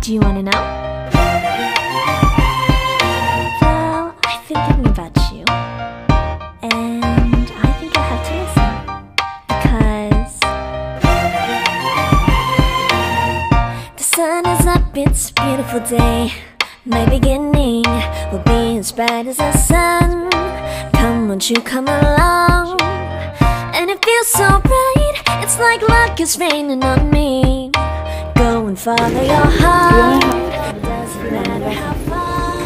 Do you want to know? Well, I've been thinking about you, and I think I'll have to listen, because the sun is up, it's a beautiful day. My beginning will be as bright as the sun. Come, won't you come along? And it feels so bright, it's like luck is raining on me. Go and follow your heart. It doesn't matter how far.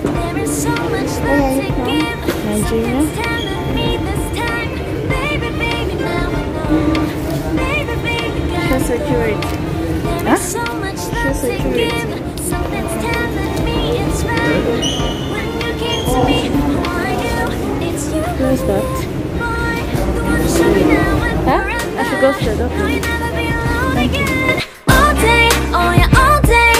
There is so much love to give. Something's telling me this time. Baby, baby, now I know. Baby, baby, gotta go. There is so much love to give. Something's telling me it's right. When you came to me, who are you? It's you. Who is that? Boy, the one to show me now and forever. I should go straight up. Know you'll never be alone again. All day, oh yeah, all day.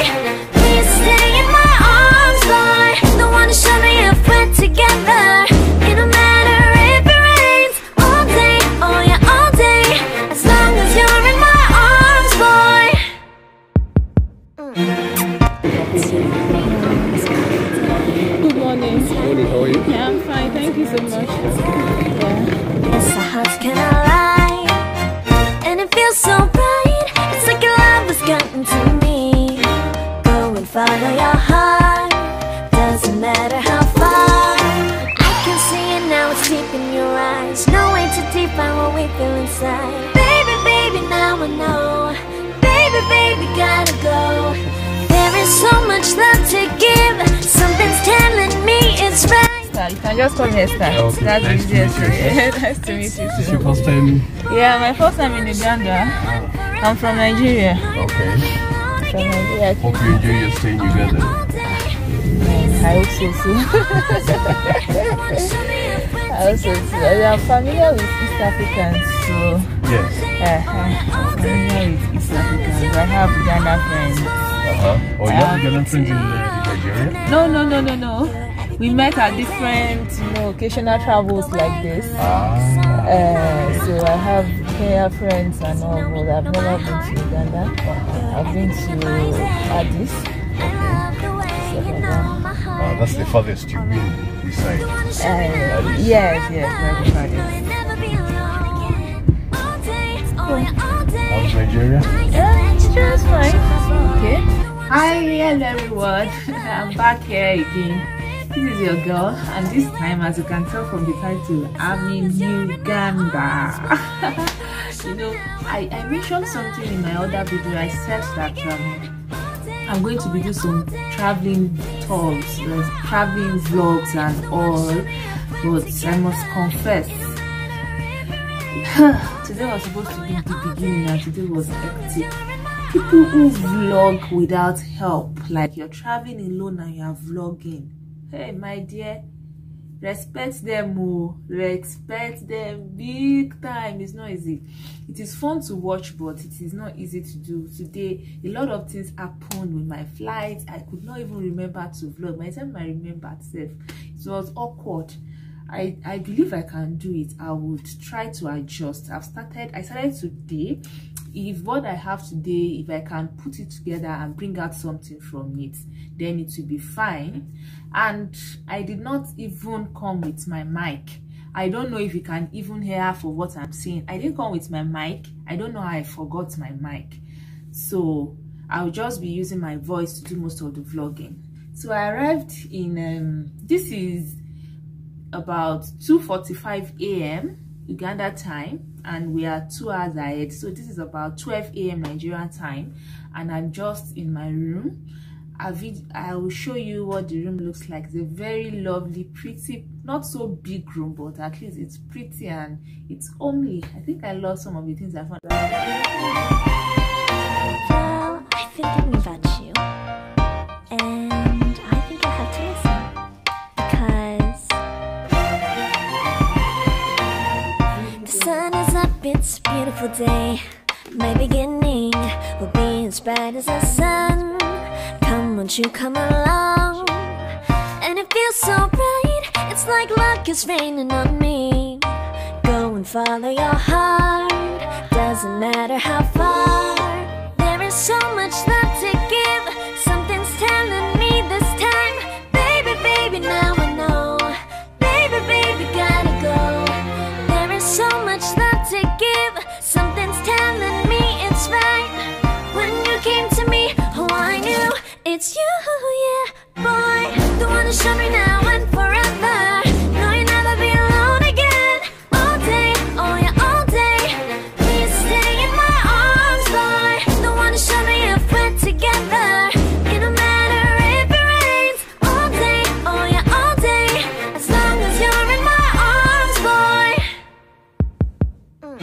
Please stay in my arms, boy. The one to show me if we're together. It don't matter if it rains. All day, oh yeah, all day. As long as you're in my arms, boy. Good morning. Morning, how are you? Yeah, I'm fine. Thank you so much. Yeah. Yes, the hearts cannot lie, and it feels so bright. It's like your love has gotten to me. Go and follow your heart. Doesn't matter how far. I can see it now, it's deep in your eyes. No way to define what we feel inside. Baby, baby, now I know. Baby, baby, gotta go. There is so much love to give. Something's telling me it's right. You can just call me Esther. Okay, That's nice to easiest. meet you. Nice to meet you This is too. your first time? Yeah, my first time in Uganda. I'm from Nigeria. Okay. From Nigeria. Hope you enjoy your stay in Uganda. I hope so too. I hope so too. I'm familiar with East Africans, so Yes. I'm familiar with East Africans. I have Uganda friends. Oh, you have Ugandan friends in Nigeria? No. We met at different, occasional travels like this. So I have Kenya friends and all, but I've never been to Uganda. I've been to Addis. That's the farthest you've been this side. Yes, very farthest. How's Nigeria? Yeah, just fine. Okay. Hi, hello everyone. I'm back here again. This is your girl, and this time, as you can tell from the title, I'm in Uganda. I mentioned something in my other video. I said that I'm going to be doing some traveling tours, traveling vlogs and all, but I must confess, today was supposed to be the beginning and today was hectic. People who vlog without help, like you're traveling alone and you're vlogging. Hey, my dear, respect them, respect them big time. It's not easy. It is fun to watch, but it is not easy to do. Today, a lot of things happened with my flight. I could not even remember to vlog. By the time I remembered itself, it was awkward. I believe I can do it. I would try to adjust. I started today. If what I have today, if I can put it together and bring out something from it, then it will be fine. And I did not even come with my mic. I don't know if you can even hear for what I'm saying. I didn't come with my mic. I don't know how I forgot my mic. So I'll just be using my voice to do most of the vlogging. So I arrived in, this is about 2:45 a.m. Uganda time, and we are 2 hours ahead. So this is about 12 a.m. Nigerian time, and I'm just in my room. I will show you what the room looks like. It's a very lovely, pretty, not so big room, but at least it's pretty and it's homely. I think I love some of the things I found. Well, I've been thinking about you, and I think I'll have to listen, because the sun is up, it's a beautiful day. My beginning will be as bright as the sun. Come, won't you come along? And it feels so bright, it's like luck is raining on me. Go and follow your heart. Doesn't matter how far. There is so much love to give.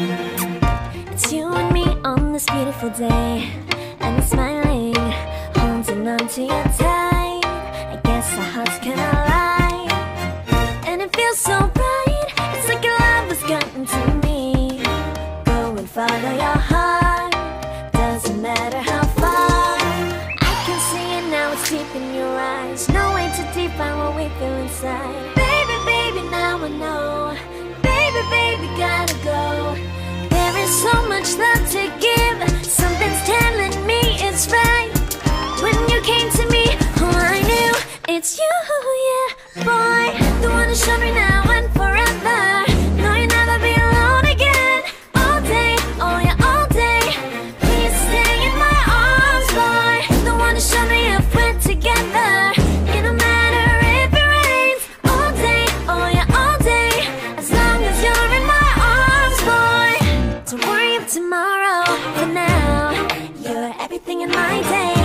It's you and me on this beautiful day, and we're smiling, holding on to you tight. I guess our hearts can align, and it feels so bright. It's like your love has gotten to me. Go and follow your heart, doesn't matter how far. I can see it now, it's deep in your eyes. No way to define what we feel inside. Baby, baby, now I know. Baby, baby, gotta go. There is so much love to give. Something's telling me it's right. When you came to me, oh, I knew it's you, yeah, boy. The one who showed me now and forever. No, you'll never be alone again. All day, oh yeah, all day. Please stay in my arms, boy. The one who showed me if we're together. It don't matter if it rains. All day, oh yeah, all day. As long as you're in my arms, boy. Don't worry of tomorrow. For now, you're everything in my day.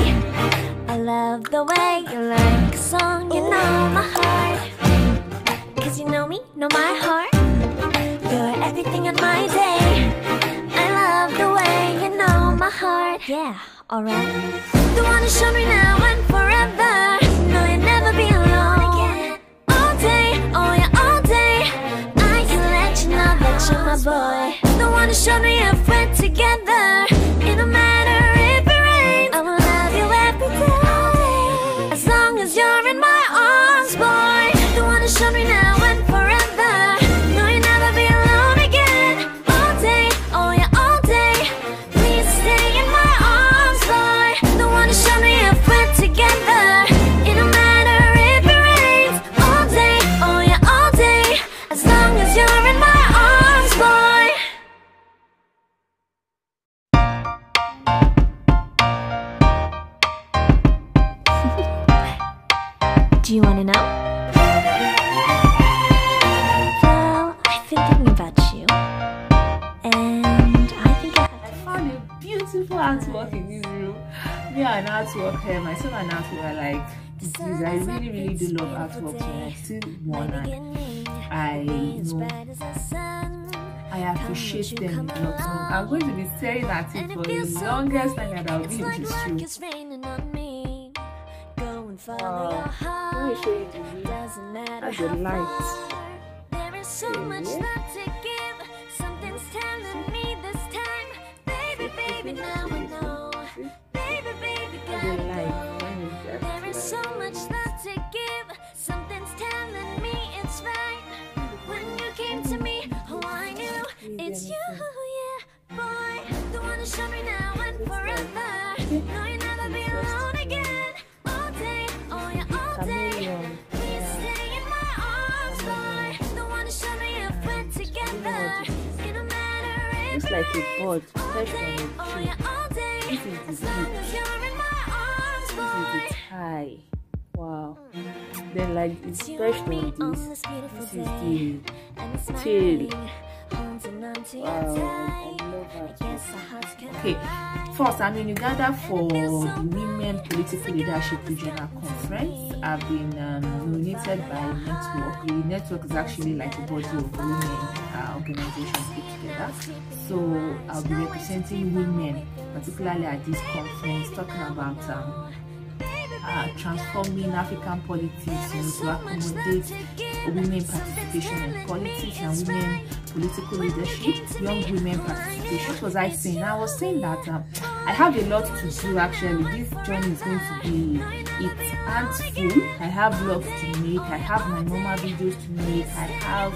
I love the way you like a song. You know my heart, 'cause you know me, know my heart. You're everything in my day. I love the way you know my heart. Yeah, alright. The one who showed me now and forever. No, you'll never be alone again. All day, oh yeah, all day. I can let you know that you're my boy. The one who showed me if we're together. It don't matter if it rains. I will love you every day. As long as you're in my arms, boy. The one who showed me now and forever. No, you'll never be alone again. All day, oh yeah, all day. Please stay in my arms, boy. The one who showed me if we're together. It don't matter if it rains. All day, oh yeah, all day. As long as you're in my arms, boy. Do you want to know? Well, I've been thinking about you, and I think I found a beautiful artwork in this room. Me and artwork here, myself and artwork are like this. I really, really do love artwork, so I still want, and I appreciate them a lot. So I'm going to be staring at it for the longest time that I'll be in this room. Let me show you the view. That's the light. There is so much love to give. Something's telling me this time. Baby, baby, now I know. Baby, baby, gotta go. There is so much love to give. Something's telling me it's right. When you came to me, oh, I knew it's you, yeah, boy. The one who showed me now and forever. No, you'll never be alone again. All day, oh yeah, all day. Please stay in my arms, boy. The one who showed me if we're together. It don't matter if Looks like a bird perched on a oh tree. yeah, all day. This is the As long beak. as you're in my arms, This boy. is the tie. Wow. Then like it's It's you perched and me on on this. this beautiful This day, is and it's tail. smiling, holding on to your Wow, tight. I love that. Yes, our hearts can Okay, first I'm in Uganda for the Women Political Leadership Regional Conference. I've been nominated by Network. The network is actually like a body of women organizations put together. So I'll be representing women, particularly at this conference, talking about transforming African politics to accommodate women participation in politics and women political leadership, young women participation. What was I saying? I was saying that I have a lot to do actually. This journey is going to be, it's handful. I have vlogs to make, I have my normal videos to make, I have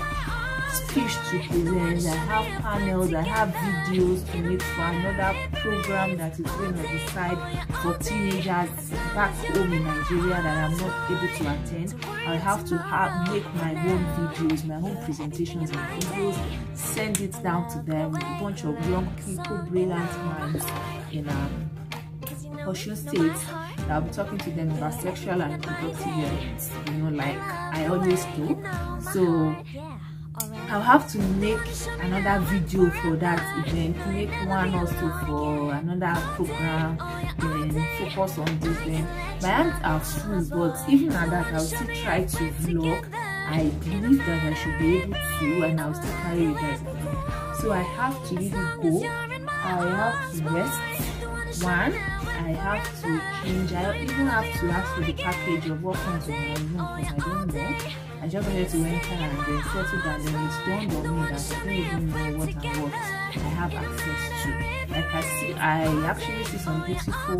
speech to present, I have panels, I have videos to make for another program that is going to decide for teenagers back home in Nigeria that I'm not able to attend. I have to make my own videos, my own presentations and videos, send it down to them, a bunch of young people, brilliant minds in Osun State. I'll be talking to them about sexual and reproductive health, like I always do. So I'll have to make another video for that event, make one also for another program, then focus on this. Then my hands are full, but even at that I'll still try to vlog. I believe that I should be able to, and I'll still carry you guys along. So I have to really go. I have to rest. One, I have to change. I even have to ask for the package of what comes with my room because I don't know. I just wanted to enter and then settle down. Then it's dawned on me that I don't even know what and what I have access to. Like I actually see some beautiful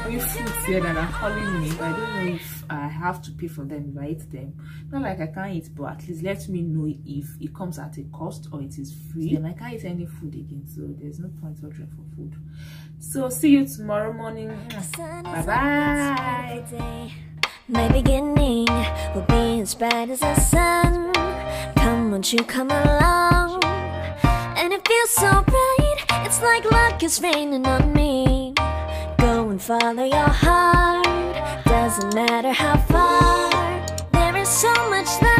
fruits here that are calling me, but I don't know if I have to pay for them if I eat them. Not like I can't eat, but at least let me know if it comes at a cost or it is free. Then I can't eat any food again, so there's no point ordering for food. So see you tomorrow morning. Bye bye. My beginning will be as bright as the sun. Come, won't you come along? And it feels so bright, it's like luck is raining on me. Go and follow your heart, doesn't matter how far. There is so much that